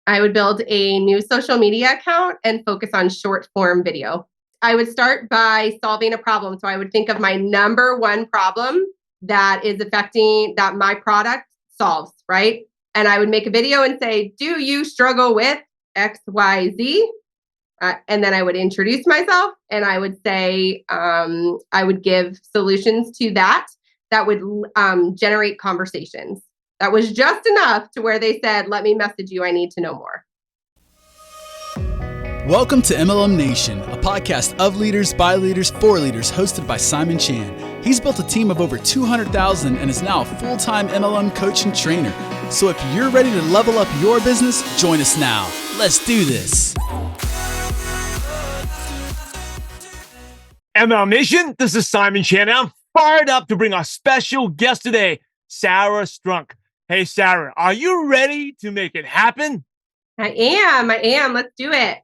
I would build a new social media account and focus on short form video. I would start by solving a problem. So I would think of my number one problem that is affecting that my product solves, right? And I would make a video and say, do you struggle with XYZ? And then I would introduce myself and I would say, I would give solutions to that would generate conversations. That was just enough to where they said, let me message you. I need to know more. Welcome to MLM Nation, a podcast of leaders, by leaders, for leaders, hosted by Simon Chan. He's built a team of over 200,000 and is now a full-time MLM coach and trainer. So if you're ready to level up your business, join us now. Let's do this. MLM Nation, this is Simon Chan. I'm fired up to bring our special guest today, Sarah Strunk. Hey, Sarah, are you ready to make it happen? I am. Let's do it.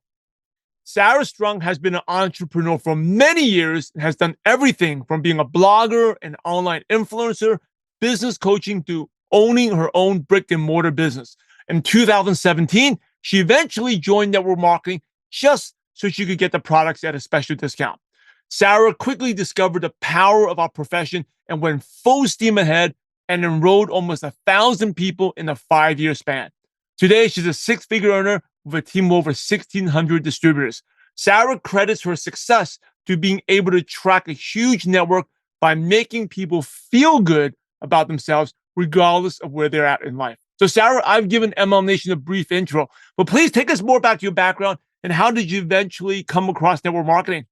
Sarah Strunk has been an entrepreneur for many years and has done everything from being a blogger, an online influencer, business coaching, to owning her own brick and mortar business. In 2017, she eventually joined network marketing just so she could get the products at a special discount. Sarah quickly discovered the power of our profession and went full steam ahead and enrolled almost 1,000 people in a 5-year span. Today, she's a six-figure earner with a team of over 1,600 distributors. Sarah credits her success to being able to track a huge network by making people feel good about themselves, regardless of where they're at in life. So, Sarah, I've given MLM Nation a brief intro, but please take us more back to your background and how did you eventually come across network marketing?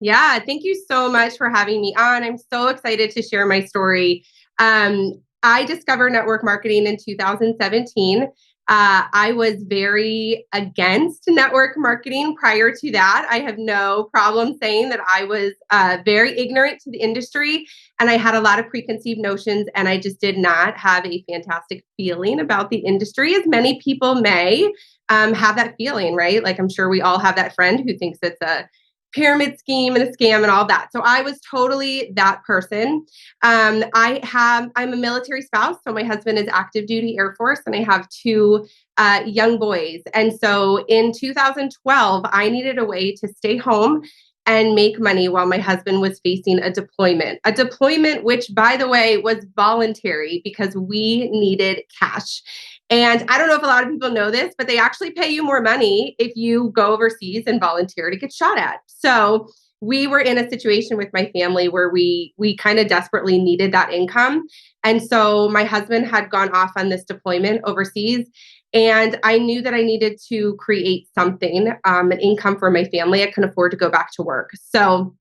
Yeah, thank you so much for having me on. I'm so excited to share my story. I discovered network marketing in 2017. I was very against network marketing prior to that. I have no problem saying that I was very ignorant to the industry and I had a lot of preconceived notions and I just did not have a fantastic feeling about the industry, as many people may have that feeling, right? Like I'm sure we all have that friend who thinks it's a pyramid scheme and a scam and all that. So I was totally that person. I'm a military spouse. So my husband is active duty Air Force and I have two young boys. And so in 2012, I needed a way to stay home and make money while my husband was facing a deployment, which by the way, was voluntary because we needed cash. And I don't know if a lot of people know this, but they actually pay you more money if you go overseas and volunteer to get shot at. So we were in a situation with my family where we kind of desperately needed that income. And so my husband had gone off on this deployment overseas. And I knew that I needed to create something, an income for my family. I couldn't afford to go back to work. So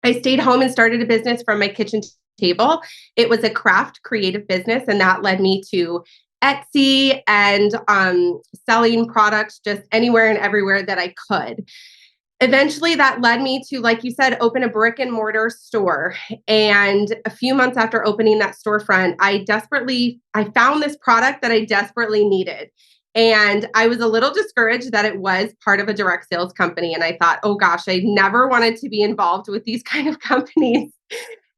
I stayed home and started a business from my kitchen table. It was a craft creative business, and that led me to Etsy and selling products just anywhere and everywhere that I could. Eventually, that led me to, like you said, open a brick and mortar store. And a few months after opening that storefront, I found this product that I desperately needed. And I was a little discouraged that it was part of a direct sales company. And I thought, oh gosh, I never wanted to be involved with these kind of companies.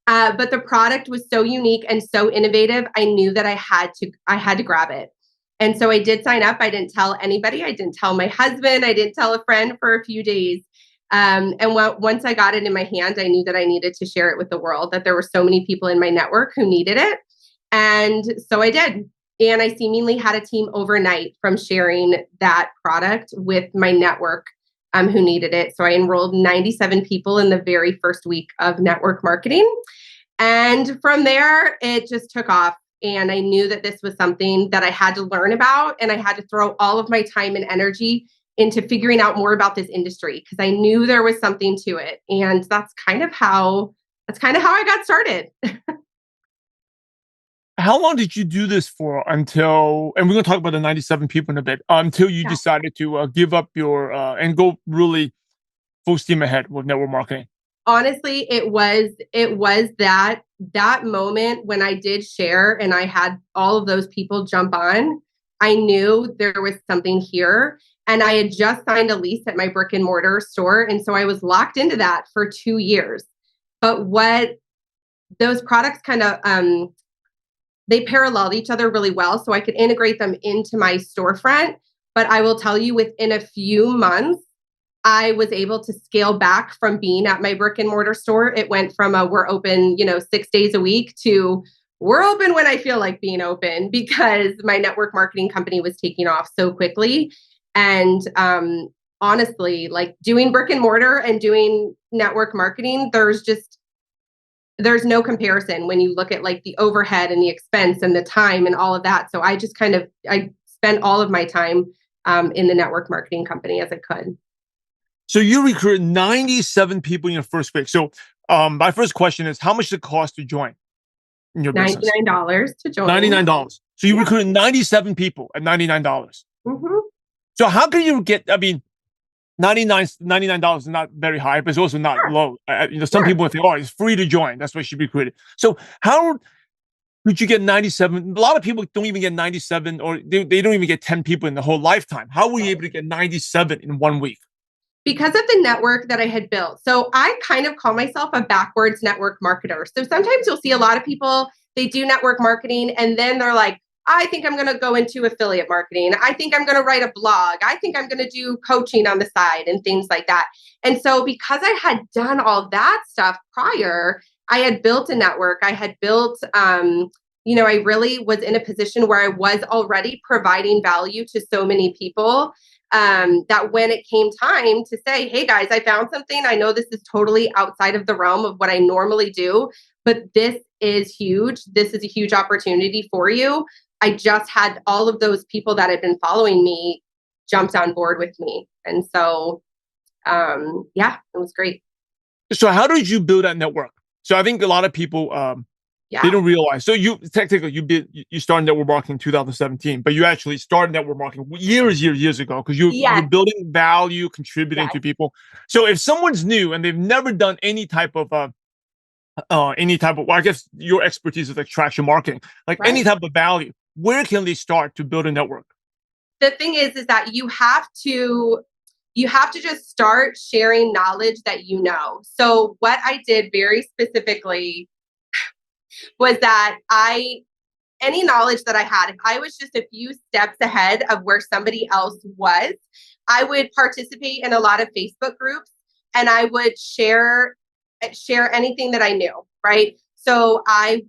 But the product was so unique and so innovative. I knew that I had to grab it. And so I did sign up. I didn't tell anybody. I didn't tell my husband. I didn't tell a friend for a few days. Once I got it in my hand, I knew that I needed to share it with the world, that there were so many people in my network who needed it. And so I did. And I seemingly had a team overnight from sharing that product with my network who needed it. So I enrolled 97 people in the very first week of network marketing. And from there, it just took off. And I knew that this was something that I had to learn about. And I had to throw all of my time and energy into figuring out more about this industry because I knew there was something to it. And that's kind of how I got started. How long did you do this for until, and we're going to talk about the 97 people in a bit, until you decided to give up your, and go really full steam ahead with network marketing? Honestly, it was that moment when I did share and I had all of those people jump on. I knew there was something here. And I had just signed a lease at my brick and mortar store. And so I was locked into that for 2 years. But what those products kind of, they paralleled each other really well. So I could integrate them into my storefront. But I will tell you, within a few months, I was able to scale back from being at my brick and mortar store. It went from we're open, 6 days a week to we're open when I feel like being open, because my network marketing company was taking off so quickly. And honestly, like doing brick and mortar and doing network marketing, there's no comparison when you look at like the overhead and the expense and the time and all of that. So I just I spent all of my time in the network marketing company as I could. So you recruited 97 people in your first week. So my first question is, how much does it cost to join in your business? $99 to join. $99. So you recruited 97 people at $99. Mm-hmm. So how can you get, $99 is not very high, but it's also not low. Some people think, it's free to join. That's why you should be recruited. So how could you get 97? A lot of people don't even get 97, or they don't even get 10 people in the whole lifetime. How were you able to get 97 in 1 week? Because of the network that I had built. So I kind of call myself a backwards network marketer. So sometimes you'll see a lot of people, they do network marketing and then they're like, I think I'm going to go into affiliate marketing. I think I'm going to write a blog. I think I'm going to do coaching on the side and things like that. And so because I had done all that stuff prior, I had built a network. I had built, I really was in a position where I was already providing value to so many people. That when it came time to say, hey guys, I found something. I know this is totally outside of the realm of what I normally do, but this is huge. This is a huge opportunity for you. I just had all of those people that had been following me jumped on board with me. And so, it was great. So how did you build that network? So I think a lot of people, they don't realize. So you started network marketing in 2017, but you actually started network marketing years ago, because you're building value, contributing to people. So if someone's new and they've never done any type of, I guess your expertise is like traction marketing, like any type of value, where can they start to build a network? The thing is that you have to just start sharing knowledge that you know. So what I did very specifically was that any knowledge that I had, if I was just a few steps ahead of where somebody else was, I would participate in a lot of Facebook groups and I would share anything that I knew, right? So I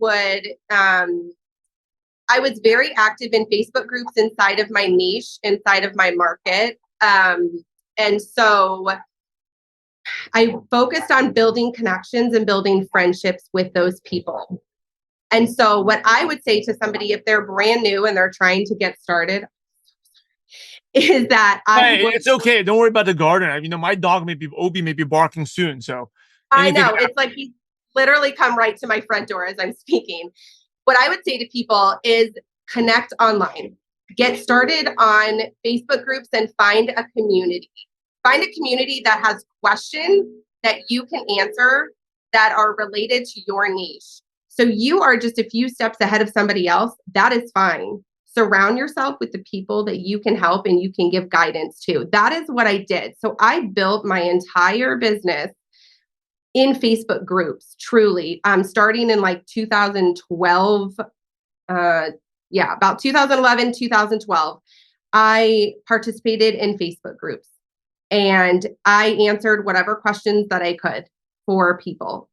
was very active in Facebook groups inside of my niche, inside of my market. And so I focused on building connections and building friendships with those people. And so what I would say to somebody, if they're brand new and they're trying to get started, is that it's okay. Don't worry about the gardener. My dog Obi may be barking soon. So I know it's like he's literally come right to my front door as I'm speaking. What I would say to people is connect online, get started on Facebook groups and find a community. Find a community that has questions that you can answer that are related to your niche. So you are just a few steps ahead of somebody else. That is fine. Surround yourself with the people that you can help and you can give guidance to. That is what I did. So I built my entire business in Facebook groups, truly. Starting in like 2012, about 2011, 2012, I participated in Facebook groups and I answered whatever questions that I could for people.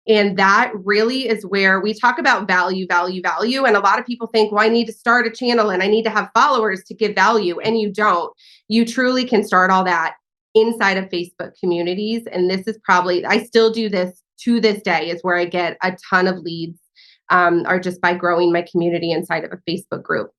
And that really is where we talk about value. And a lot of people think, well, I need to start a channel and I need to have followers to give value. And you don't. You truly can start all that inside of Facebook communities. And this is I still do this to this day, is where I get a ton of leads, are just by growing my community inside of a Facebook group.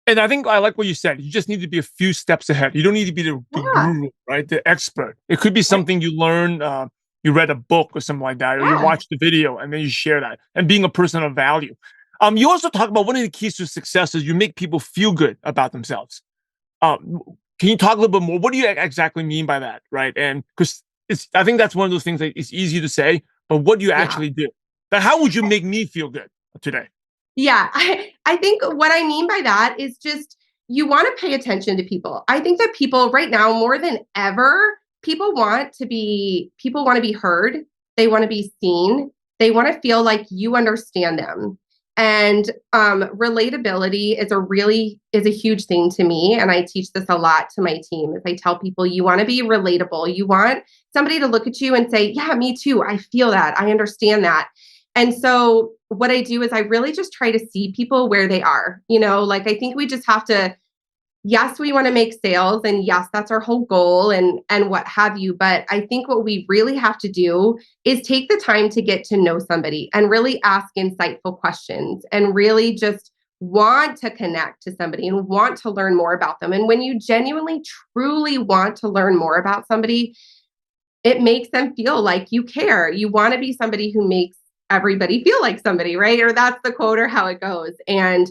And I think I like what you said. You just need to be a few steps ahead. You don't need to be the guru, right? The expert. It could be something you learn, you read a book or something like that, or you watch the video and then you share that, and being a person of value. You also talk about one of the keys to success is you make people feel good about themselves. Can you talk a little bit more? What do you exactly mean by that, right? And because I think that's one of those things that it's easy to say, but what do you actually do? But how would you make me feel good today? Yeah, I think what I mean by that is just you want to pay attention to people. I think that people right now, more than ever, people want to be heard. They want to be seen. They want to feel like you understand them. And relatability is a huge thing to me. And I teach this a lot to my team. As I tell people, you want to be relatable. You want somebody to look at you and say, yeah, me too. I feel that. I understand that. And so what I do is I really just try to see people where they are. Like I think we just have to, yes, we want to make sales, and yes, that's our whole goal and what have you. But I think what we really have to do is take the time to get to know somebody and really ask insightful questions and really just want to connect to somebody and want to learn more about them. And when you genuinely, truly want to learn more about somebody, it makes them feel like you care. You want to be somebody who makes everybody feel like somebody, right? Or that's the quote or how it goes. And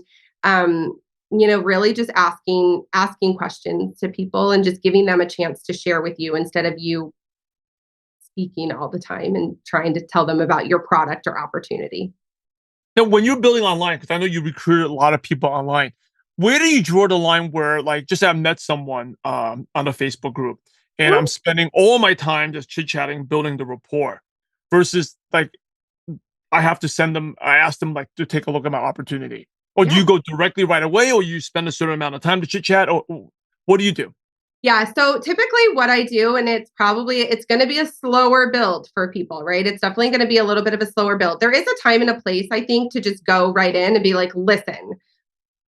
really just asking questions to people and just giving them a chance to share with you instead of you speaking all the time and trying to tell them about your product or opportunity. Now, when you're building online, because I know you recruited a lot of people online, where do you draw the line where, like, just say I met someone on a Facebook group and I'm spending all my time just chit-chatting, building the rapport versus like I ask them like to take a look at my opportunity. Or do you go directly right away, or you spend a certain amount of time to chit chat, or what do you do? Yeah. So typically what I do, and it's going to be a slower build for people, right? It's definitely going to be a little bit of a slower build. There is a time and a place, I think, to just go right in and be like, listen,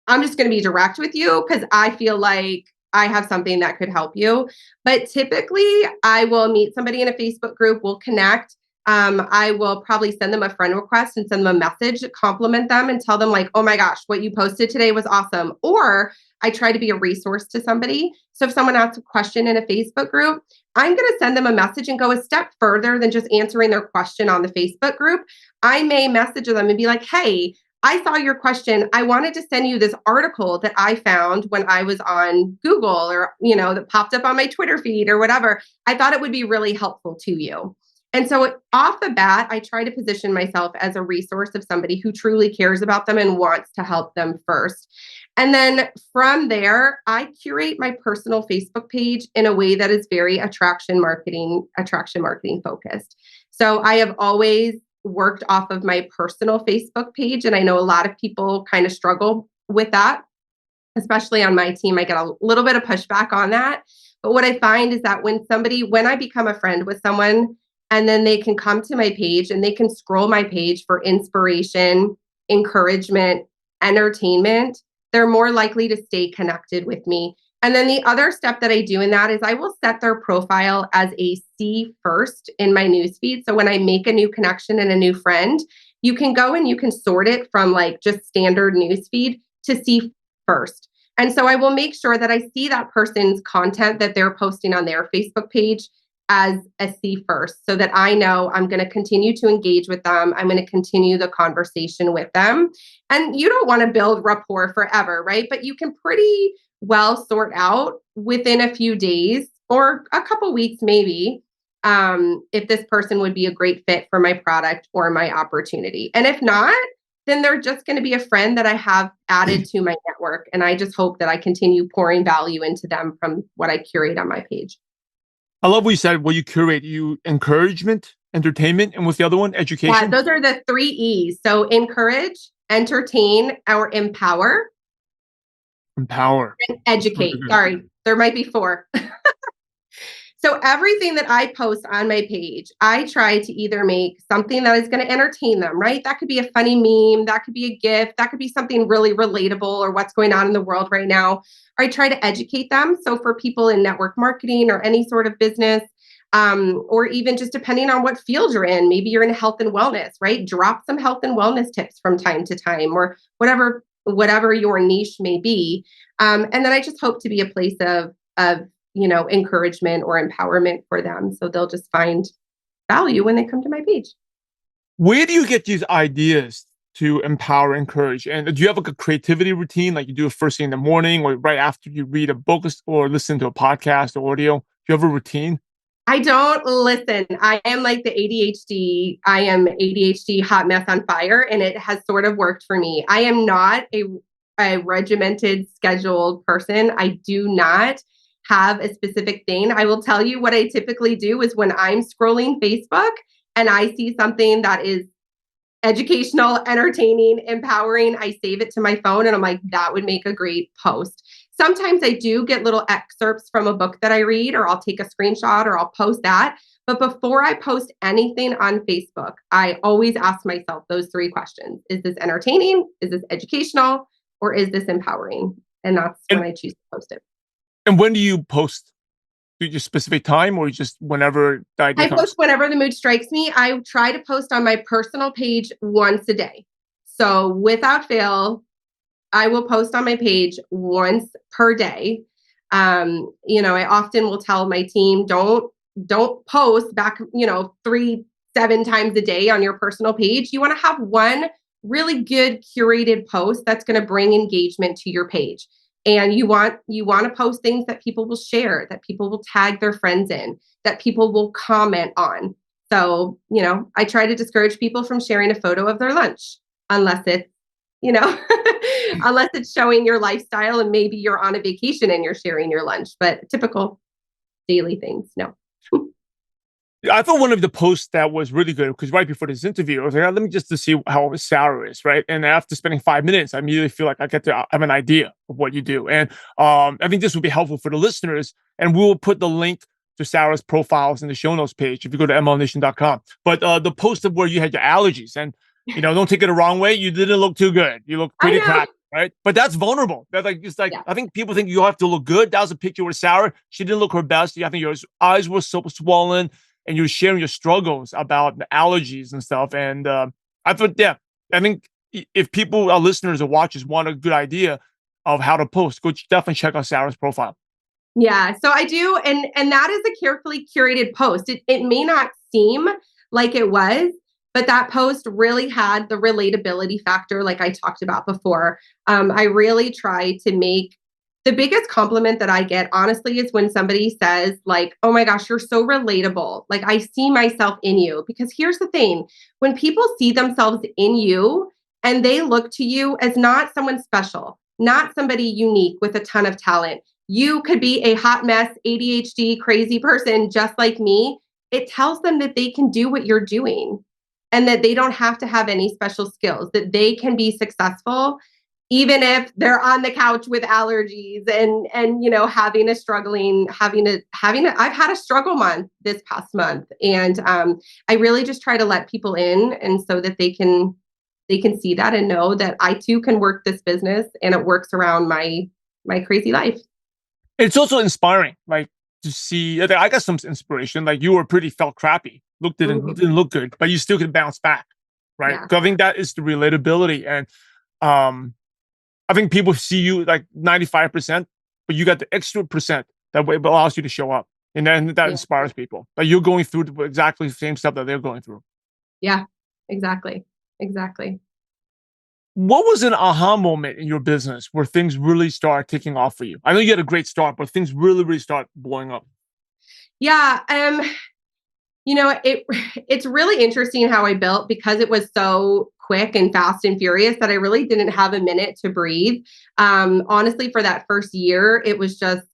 I'm just going to be direct with you because I feel like I have something that could help you. But typically I will meet somebody in a Facebook group, we'll connect. I will probably send them a friend request and send them a message, compliment them and tell them like, oh my gosh, what you posted today was awesome. Or I try to be a resource to somebody. So if someone asks a question in a Facebook group, I'm going to send them a message and go a step further than just answering their question on the Facebook group. I may message them and be like, hey, I saw your question. I wanted to send you this article that I found when I was on Google or, that popped up on my Twitter feed or whatever. I thought it would be really helpful to you. And so off the bat, I try to position myself as a resource of somebody who truly cares about them and wants to help them first. And then from there, I curate my personal Facebook page in a way that is very attraction marketing focused. So I have always worked off of my personal Facebook page. And I know a lot of people kind of struggle with that, especially on my team. I get a little bit of pushback on that. But what I find is that when I become a friend with someone, and then they can come to my page and they can scroll my page for inspiration, encouragement, entertainment, they're more likely to stay connected with me. And then the other step that I do in that is I will set their profile as a see first in my newsfeed. So when I make a new connection and a new friend, you can go and you can sort it from like just standard newsfeed to see first. And so I will make sure that I see that person's content that they're posting on their Facebook page as a see first, so that I know I'm going to continue to engage with them. I'm going to continue the conversation with them. And you don't want to build rapport forever, right? But you can pretty well sort out within a few days or a couple weeks, maybe, if this person would be a great fit for my product or my opportunity. And if not, then they're just going to be a friend that I have added to my network. And I just hope that I continue pouring value into them from what I curate on my page. I love what you said. What you curate, you encouragement, entertainment, and what's the other one? Education. Yeah, those are the 3 E's. So encourage, entertain, or empower. Empower. And educate. Sorry, there might be 4. So everything that I post on my page, I try to either make something that is going to entertain them, right? That could be a funny meme. That could be a GIF. That could be something really relatable or what's going on in the world right now. Or I try to educate them. So for people in network marketing or any sort of business, or even just depending on what field you're in, maybe you're in health and wellness, right? Drop some health and wellness tips from time to time or whatever your niche may be. And then I just hope to be a place of encouragement or empowerment for them. So they'll just find value when they come to my page. Where do you get these ideas to empower, encourage? And do you have like a creativity routine? Like you do it first thing in the morning or right after you read a book or listen to a podcast or audio? Do you have a routine? I don't listen. I am like the ADHD. I am ADHD hot mess on fire, and it has sort of worked for me. I am not a regimented, scheduled person. I do not have a specific thing. I will tell you what I typically do is when I'm scrolling Facebook and I see something that is educational, entertaining, empowering. I save it to my phone and I'm like, that would make a great post. Sometimes I do get little excerpts from a book that I read, or I'll take a screenshot or I'll post that. But before I post anything on Facebook, I always ask myself those three questions. Is this entertaining? Is this educational? Or is this empowering? And that's when I choose to post it. And when do you post? Do you specific time or just whenever the idea I comes? post whenever the mood strikes me. I try to post on my personal page once a day. So without fail, I will post on my page once per day. I often will tell my team, don't post back, 7 times a day on your personal page. You want to have one really good curated post that's going to bring engagement to your page. And you want to post things that people will share, that people will tag their friends in, that people will comment on. So, I try to discourage people from sharing a photo of their lunch unless it's, unless it's showing your lifestyle and maybe you're on a vacation and you're sharing your lunch, but typical daily things, no. I thought one of the posts that was really good, because right before this interview, I was like, let me just to see how Sarah is, right? And after spending 5 minutes, I immediately feel like I get to have an idea of what you do. And I think this would be helpful for the listeners. And we will put the link to Sarah's profiles in the show notes page if you go to mlnation.com. But the post of where you had your allergies, and don't take it the wrong way, you didn't look too good. You look pretty crap, right? But that's vulnerable. That's I think people think you have to look good. That was a picture with Sarah. She didn't look her best. I think your eyes were so swollen. And you're sharing your struggles about the allergies and stuff. And I thought, I think if people, our listeners or watchers, want a good idea of how to post, go definitely check out Sarah's profile. Yeah, so I do. And that is a carefully curated post. It may not seem like it was, but that post really had the relatability factor, like I talked about before. I really try to make the biggest compliment that I get, honestly, is when somebody says, like, oh my gosh, you're so relatable. Like, I see myself in you. Because here's the thing, when people see themselves in you and they look to you as not someone special, not somebody unique with a ton of talent, you could be a hot mess, ADHD, crazy person just like me. It tells them that they can do what you're doing and that they don't have to have any special skills, that they can be successful even if they're on the couch with allergies and I've had a struggle month this past month. And I really just try to let people in, and so that they can see that and know that I too can work this business and it works around my crazy life. It's also inspiring, like, to see, I got some inspiration. Like, you felt crappy, didn't look good, but you still can bounce back. Right. Yeah. So I think that is the relatability. And I think people see you like 95%, but you got the extra percent that allows you to show up. And then that inspires people. Like, you're going through exactly the same stuff that they're going through. Yeah, exactly. Exactly. What was an aha moment in your business where things really start taking off for you? I know you had a great start, but things really, really start blowing up. Yeah. It's really interesting how I built, because it was so quick and fast and furious that I really didn't have a minute to breathe. Honestly, for that first year, it was just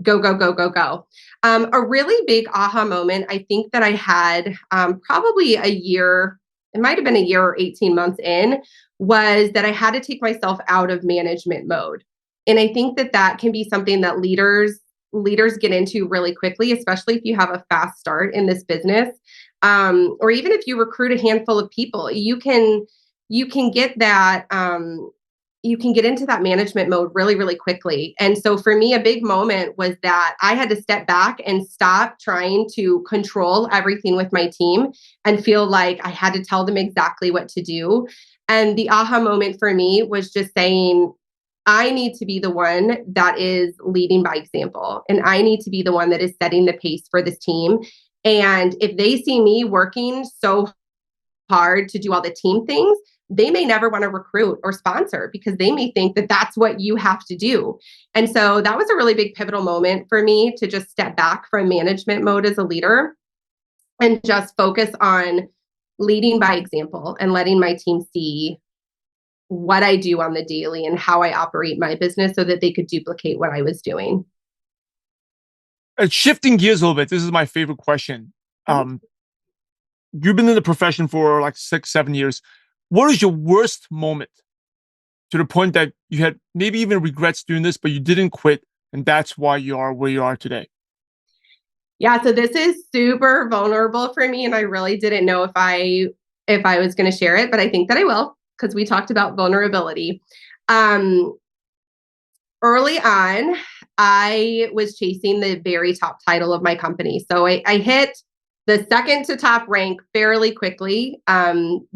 go, go, go, go, go. A really big aha moment, I think, that I had probably a year, it might've been a year or 18 months in, was that I had to take myself out of management mode. And I think that can be something that leaders get into really quickly, especially if you have a fast start in this business. Or even if you recruit a handful of people, you can get that, you can get into that management mode really, really quickly. And so for me, a big moment was that I had to step back and stop trying to control everything with my team and feel like I had to tell them exactly what to do. And the aha moment for me was just saying, I need to be the one that is leading by example. And I need to be the one that is setting the pace for this team. And if they see me working so hard to do all the team things, they may never want to recruit or sponsor, because they may think that that's what you have to do. And so that was a really big pivotal moment for me, to just step back from management mode as a leader and just focus on leading by example and letting my team see what I do on the daily and how I operate my business, so that they could duplicate what I was doing. Shifting gears a little bit, this is my favorite question. you've been in the profession for like 6, 7 years. What is your worst moment to the point that you had maybe even regrets doing this, but you didn't quit, and that's why you are where you are today? Yeah, so this is super vulnerable for me, and I really didn't know if I was going to share it, but I think that I will, because we talked about vulnerability. Early on, I was chasing the very top title of my company. So I hit the second to top rank fairly quickly,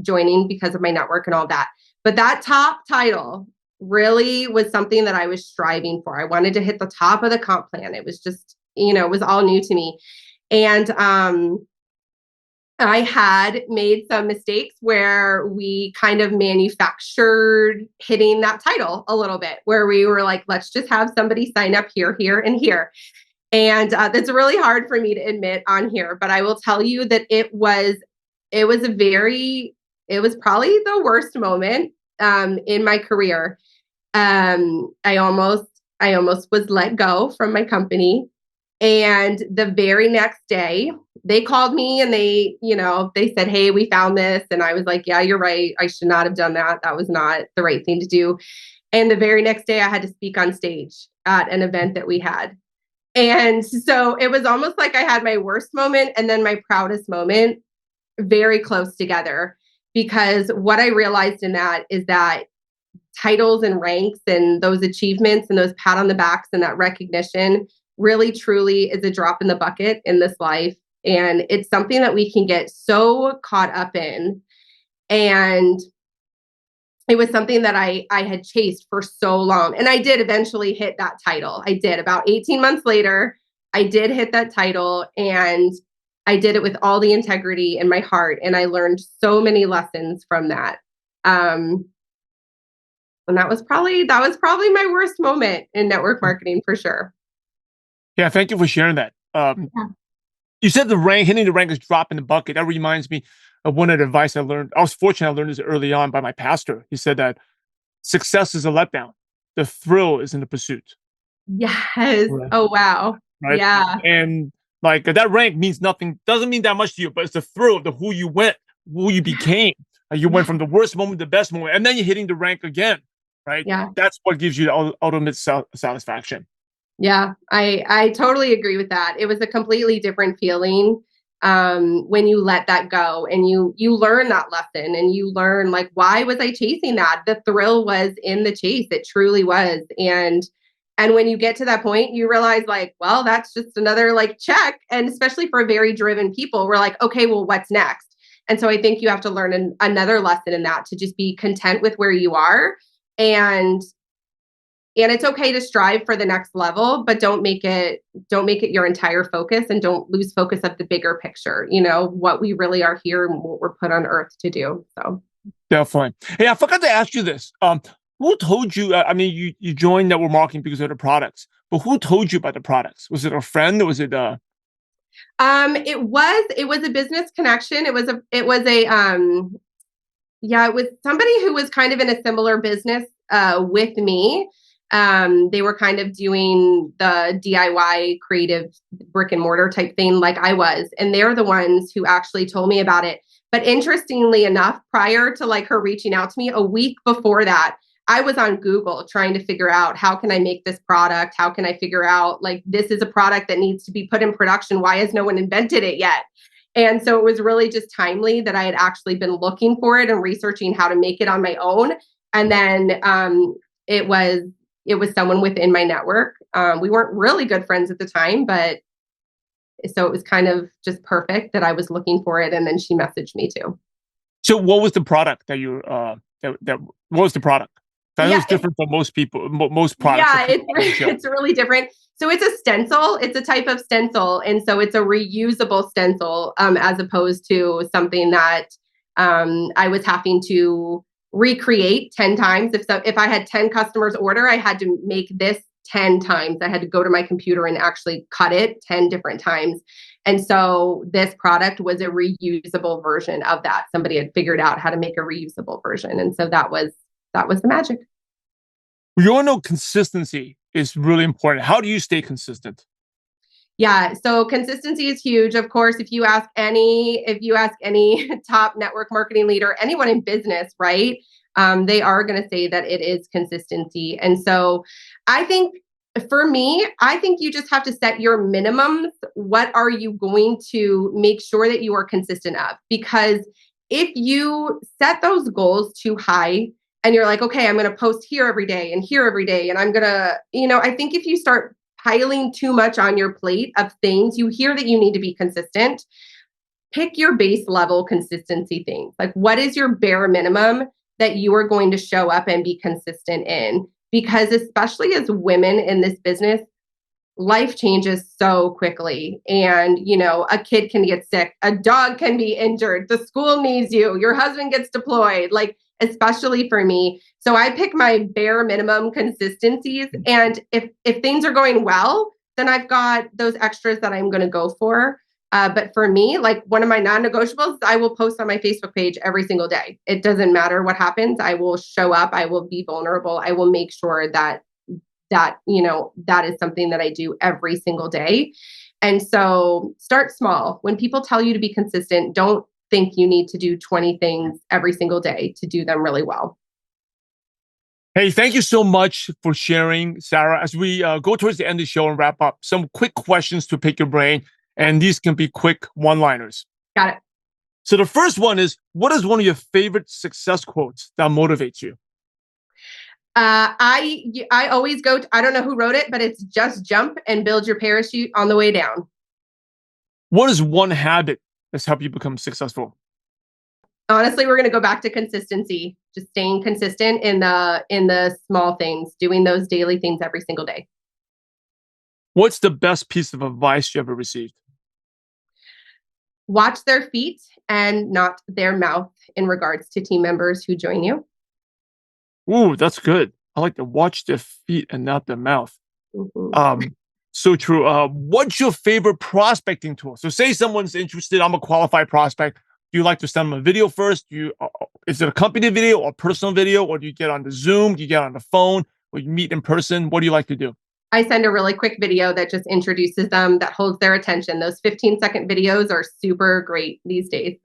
joining because of my network and all that. But that top title really was something that I was striving for. I wanted to hit the top of the comp plan. It was just, it was all new to me. And I had made some mistakes where we kind of manufactured hitting that title a little bit, where we were like, let's just have somebody sign up here, here, and here. And that's really hard for me to admit on here, but I will tell you that it was probably the worst moment in my career. I almost was let go from my company. And the very next day, they called me and they said, hey, we found this. And I was like, yeah, you're right. I should not have done that. That was not the right thing to do. And the very next day I had to speak on stage at an event that we had. And so it was almost like I had my worst moment and then my proudest moment very close together, because what I realized in that is that titles and ranks and those achievements and those pat on the backs and that recognition really truly is a drop in the bucket in this life. And it's something that we can get so caught up in. And it was something that I had chased for so long. And I did eventually hit that title. I did. About 18 months later, I did hit that title, and I did it with all the integrity in my heart. And I learned so many lessons from that. And that was probably my worst moment in network marketing for sure. Yeah, thank you for sharing that. You said hitting the rank is drop in the bucket. That reminds me of one of the advice I learned. I was fortunate I learned this early on by my pastor. He said that success is a letdown. The thrill is in the pursuit. Yes. Right. Oh, wow. Right. Yeah. And like that rank means nothing, doesn't mean that much to you, but it's the thrill of who you went, who you became. You went from the worst moment to the best moment, and then you're hitting the rank again. Right. Yeah. That's what gives you the ultimate satisfaction. Yeah, I totally agree with that. It was a completely different feeling when you let that go and you learn that lesson, and you learn, like, why was I chasing that? The thrill was in the chase. It truly was. And when you get to that point, you realize, like, well, that's just another like check. And especially for very driven people, we're like, okay, well, what's next? And so I think you have to learn another lesson in that, to just be content with where you are. And it's okay to strive for the next level, but don't make it your entire focus, and don't lose focus of the bigger picture, what we really are here and what we're put on earth to do. So definitely. Hey, I forgot to ask you this. Who told you, you joined network marketing because of the products, but who told you about the products? Was it a friend, or was it it was a business connection. It was somebody who was kind of in a similar business with me. They were kind of doing the DIY creative brick and mortar type thing like I was. And they're the ones who actually told me about it. But interestingly enough, prior to like her reaching out to me, a week before that, I was on Google trying to figure out, how can I make this product? How can I figure out, like, this is a product that needs to be put in production. Why has no one invented it yet? And so it was really just timely that I had actually been looking for it and researching how to make it on my own. And then it was someone within my network. We weren't really good friends at the time, but so it was kind of just perfect that I was looking for it. And then she messaged me too. So what was the product that you, what was the product? That was different from most people, most products. Yeah, it's really different. So it's a stencil. It's a type of stencil. And so it's a reusable stencil, as opposed to something that I was having to recreate 10 times. If I had 10 customers order, I had to make this 10 times. I had to go to my computer and actually cut it 10 different times. And so this product was a reusable version of that. Somebody had figured out how to make a reusable version. And so that was the magic. We all know consistency is really important. How do you stay consistent? Yeah. So consistency is huge. Of course, if you ask any top network marketing leader, anyone in business, right? They are going to say that it is consistency. And so I think for me, I think you just have to set your minimums. What are you going to make sure that you are consistent of? Because if you set those goals too high and you're like, okay, I'm going to post here every day and here every day, and I'm going to, I think if you start piling too much on your plate of things, you hear that you need to be consistent. Pick your base level consistency things. Like, what is your bare minimum that you are going to show up and be consistent in? Because especially as women in this business, life changes so quickly. And, a kid can get sick, a dog can be injured, the school needs you, your husband gets deployed, like, especially for me. So I pick my bare minimum consistencies. And if things are going well, then I've got those extras that I'm going to go for. But for me, like, one of my non-negotiables, I will post on my Facebook page every single day. It doesn't matter what happens. I will show up. I will be vulnerable. I will make sure that is something that I do every single day. And so start small. When people tell you to be consistent, don't think you need to do 20 things every single day to do them really well. Hey, thank you so much for sharing, Sarah. As we go towards the end of the show and wrap up, some quick questions to pick your brain. And these can be quick one-liners. Got it. So the first one is, what is one of your favorite success quotes that motivates you? I always I don't know who wrote it, but it's just jump and build your parachute on the way down. What is one habit that's helped you become successful? Honestly, we're going to go back to consistency, just staying consistent in the small things, doing those daily things every single day. What's the best piece of advice you ever received? Watch their feet and not their mouth in regards to team members who join you. Ooh, that's good. I like to watch their feet and not their mouth. Mm-hmm. So true. What's your favorite prospecting tool? So say someone's interested, I'm a qualified prospect. Do you like to send them a video first? Is it a company video or personal video? Or do you get on the Zoom? Do you get on the phone? Or you meet in person? What do you like to do? I send a really quick video that just introduces them, that holds their attention. Those 15-second videos are super great these days.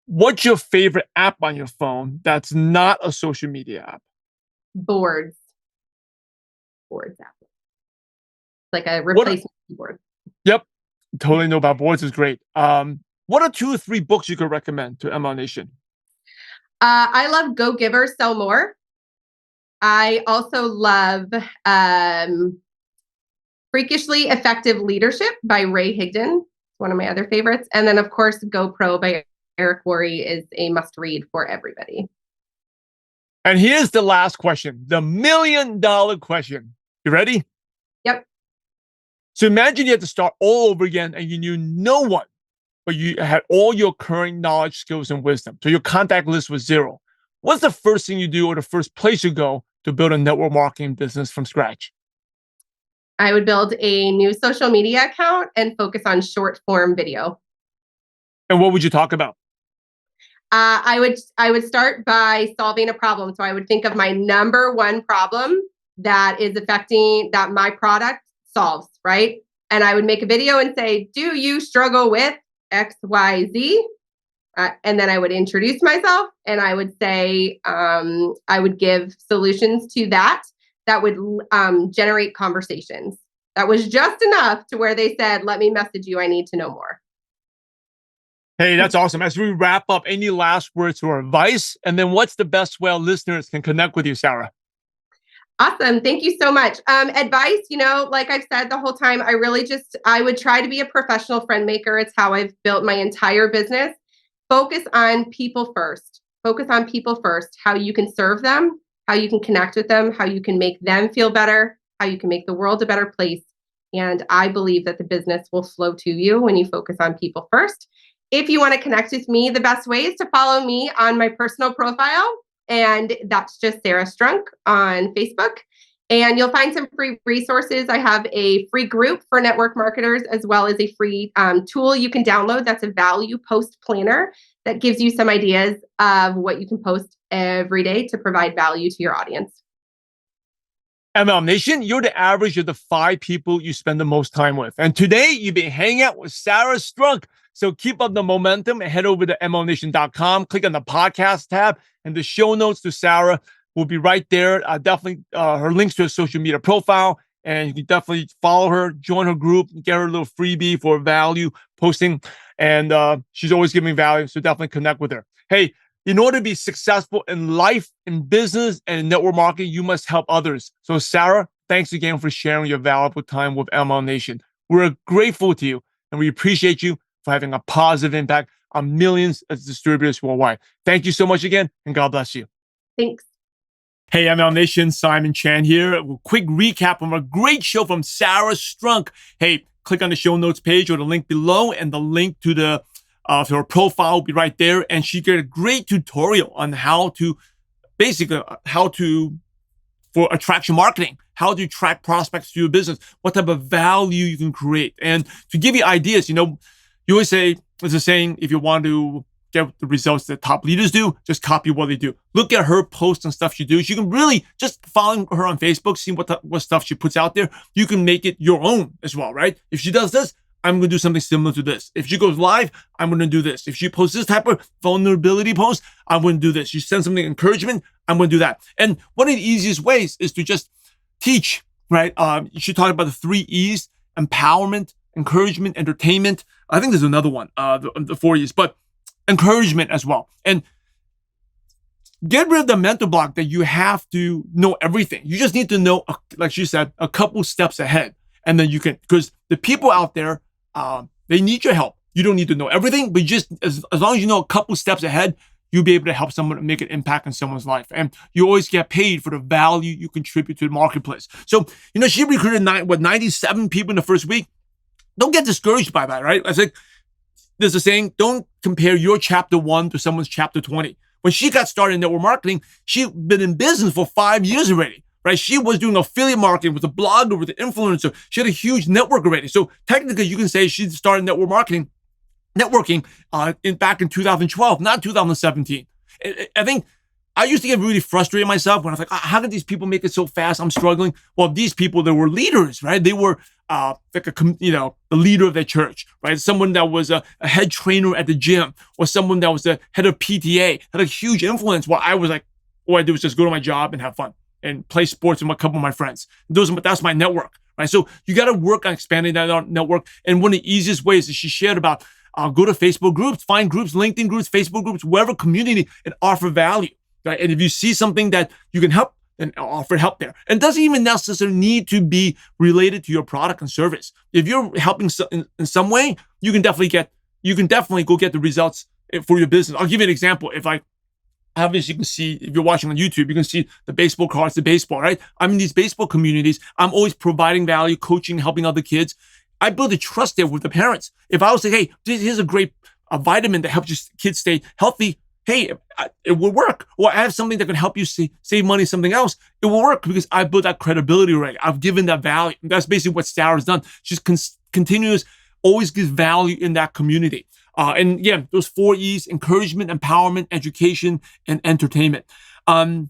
What's your favorite app on your phone that's not a social media app? Boards app. Like a replacement keyboard. Yep. Totally know about boards is great. What are 2 or 3 books you could recommend to ML Nation? I love Go Giver, Sell More. I also love Freakishly Effective Leadership by Ray Higdon. It's one of my other favorites. And then, of course, Go Pro by Eric Worre is a must read for everybody. And here's the last question, the $1 million question. You ready? Yep. So imagine you had to start all over again and you knew no one, but you had all your current knowledge, skills, and wisdom. So your contact list was 0. What's the first thing you do or the first place you go to build a network marketing business from scratch? I would build a new social media account and focus on short form video. And what would you talk about? I would start by solving a problem. So I would think of my number one problem that is affecting that my product solves, right? And I would make a video and say, do you struggle with X, Y, Z? And then I would introduce myself and I would say, I would give solutions to that would generate conversations. That was just enough to where they said, let me message you. I need to know more. Hey, that's awesome. As we wrap up, any last words or advice? And then what's the best way listeners can connect with you, Sarah? Awesome. Thank you so much. Advice, like I've said the whole time, I would try to be a professional friend maker. It's how I've built my entire business. Focus on people first. Focus on people first, how you can serve them, how you can connect with them, how you can make them feel better, how you can make the world a better place. And I believe that the business will flow to you when you focus on people first. If you want to connect with me, the best way is to follow me on my personal profile. And that's just Sarah Strunk on Facebook. And you'll find some free resources. I have a free group for network marketers, as well as a free tool you can download. That's a value post planner that gives you some ideas of what you can post every day to provide value to your audience. MLM Nation, you're the average of the 5 people you spend the most time with. And today, you've been hanging out with Sarah Strunk. So keep up the momentum and head over to MLMNation.com, click on the podcast tab, and the show notes to Sarah will be right there. Definitely her links to her social media profile, and you can definitely follow her, join her group, get her a little freebie for value posting. And she's always giving value, so definitely connect with her. Hey, in order to be successful in life, in business, and in network marketing, you must help others. So Sarah, thanks again for sharing your valuable time with MLM Nation. We're grateful to you, and we appreciate you for having a positive impact on millions of distributors worldwide. Thank you so much again, and God bless you. Thanks. Hey, MLM Nation, Simon Chan here. A quick recap of a great show from Sarah Strunk. Hey, click on the show notes page or the link below, and the link to the to her profile will be right there. And she did a great tutorial on how to for attraction marketing, how to attract prospects to your business, what type of value you can create. And to give you ideas, you always say, there's a saying, if you want to get the results that top leaders do, just copy what they do. Look at her posts and stuff she does. You can really just follow her on Facebook, see what stuff she puts out there. You can make it your own as well, right? If she does this, I'm going to do something similar to this. If she goes live, I'm going to do this. If she posts this type of vulnerability post, I'm going to do this. She sends something encouragement, I'm going to do that. And one of the easiest ways is to just teach, right? She talked about the 3 E's: empowerment, encouragement, entertainment. I think there's another one, the 4 E's, but encouragement as well. And get rid of the mental block that you have to know everything. You just need to know, like she said, a couple steps ahead. And then you can, because the people out there, they need your help. You don't need to know everything, but just as long as you know a couple steps ahead, you'll be able to help someone make an impact in someone's life. And you always get paid for the value you contribute to the marketplace. So, she recruited 97 people in the first week. Don't get discouraged by that, right? I think there's a saying, don't compare your chapter 1 to someone's chapter 20. When she got started in network marketing, she'd been in business for 5 years already, right? She was doing affiliate marketing with a blogger, with an influencer. She had a huge network already. So technically, you can say she started networking back in 2012, not 2017. I think I used to get really frustrated myself when I was like, how did these people make it so fast? I'm struggling. Well, these people, they were leaders, right? They were the leader of their church, right? Someone that was a head trainer at the gym, or someone that was the head of PTA, had a huge influence. While I was like, all I do is just go to my job and have fun and play sports with a couple of my friends. That's my network, right? So you got to work on expanding that network. And one of the easiest ways is she shared about, go to Facebook groups, find groups, LinkedIn groups, Facebook groups, wherever community, and offer value, right? And if you see something that you can help, then offer help there. And it doesn't even necessarily need to be related to your product and service. If you're helping in some way, you can definitely go get the results for your business. I'll give you an example. Obviously, you can see, if you're watching on YouTube, you can see the baseball cards, the baseball, right? I'm in these baseball communities. I'm always providing value, coaching, helping other kids. I build a trust there with the parents. If I was to say, hey, here's a great vitamin that helps your kids stay healthy, hey, it will work. Or I have something that can help you save money, something else, it will work because I built that credibility already. I've given that value. That's basically what Sarah's done. She's continuous, always gives value in that community. And yeah, those 4 E's: encouragement, empowerment, education, and entertainment. I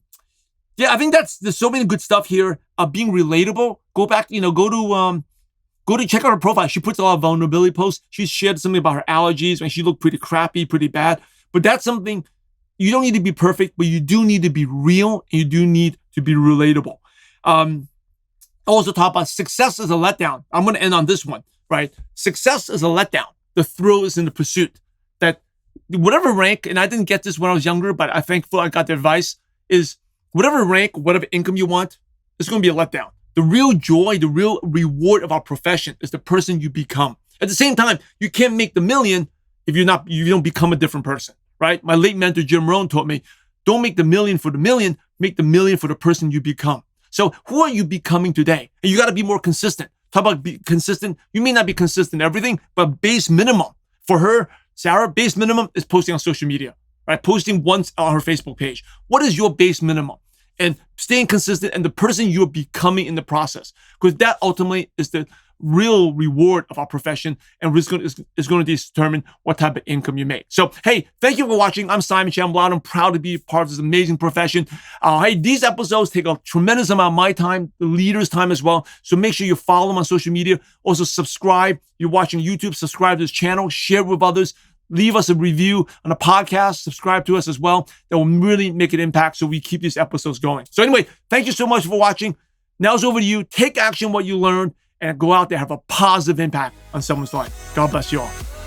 think there's so many good stuff here. Being relatable. Go back, go to check out her profile. She puts a lot of vulnerability posts. She shared something about her allergies and she looked pretty crappy, pretty bad. But that's something, you don't need to be perfect, but you do need to be real and you do need to be relatable. I also talk about success is a letdown. I'm going to end on this one, right? Success is a letdown. The thrill is in the pursuit. That whatever rank, and I didn't get this when I was younger, but I'm thankful I got the advice, is whatever rank, whatever income you want, it's going to be a letdown. The real joy, the real reward of our profession is the person you become. At the same time, you can't make the million if you don't become a different person, right? My late mentor, Jim Rohn, taught me, don't make the million for the million, make the million for the person you become. So who are you becoming today? And you got to be more consistent. Talk about be consistent. You may not be consistent in everything, but base minimum. For her, Sarah, base minimum is posting on social media, right? Posting once on her Facebook page. What is your base minimum? And staying consistent and the person you're becoming in the process. Because that ultimately is the real reward of our profession, and is going to determine what type of income you make. So, hey, thank you for watching. I'm Simon Chan. I'm proud to be a part of this amazing profession. Hey, these episodes take a tremendous amount of my time, the leaders' time as well. So make sure you follow them on social media. Also, subscribe. You're watching YouTube, subscribe to this channel, share it with others. Leave us a review on the podcast. Subscribe to us as well. That will really make an impact so we keep these episodes going. So anyway, thank you so much for watching. Now it's over to you. Take action what you learned and go out there, have a positive impact on someone's life. God bless you all.